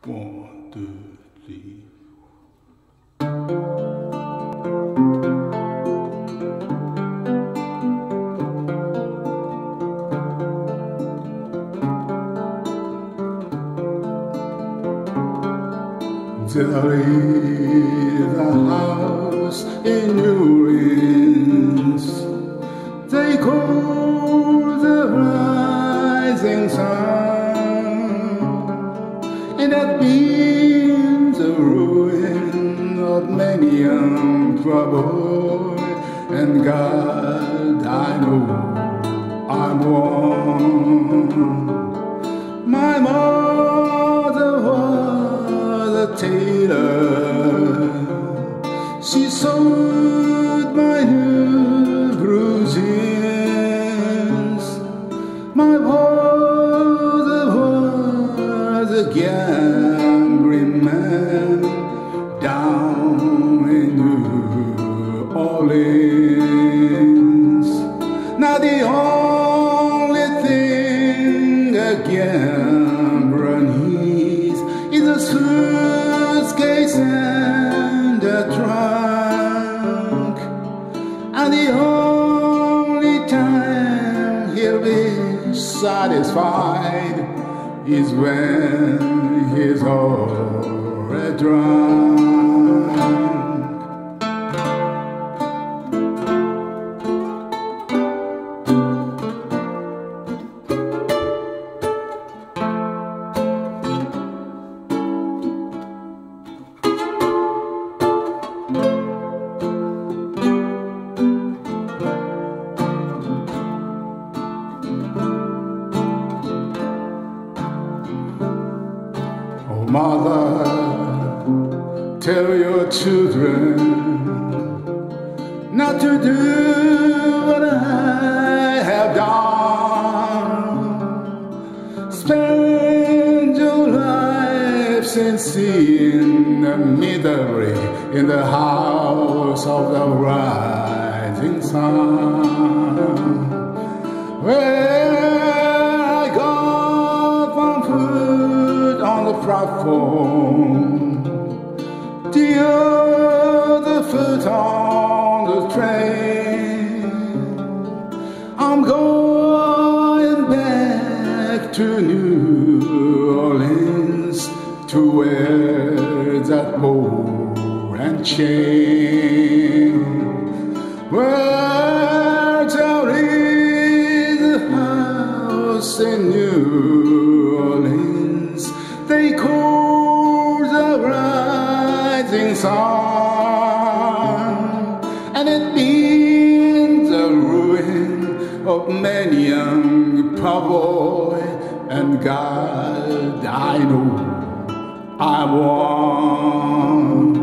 1, 2, 3. There is a house in New Orleans they call the rising sun, and that means the ruin of many young trouble. And God, I know I'm one. My mother was a tailor. She sewed my new blue jeans. My father was a gambling man down in New Orleans. Now the only thing a gambler needs is a suitcase and a trunk, and the only time he'll be satisfied is when he's already drunk. Mother, tell your children not to do what I have done. Spend your lives in seeing the misery in the house of the rising sun. Where I got one foot on the platform, the other foot on the train. I'm going back to New Orleans to wear that ball and chain. Where there is a house in New Orleans they call the rising sun, and it means the ruin of many young poor boy. And God, I know I won.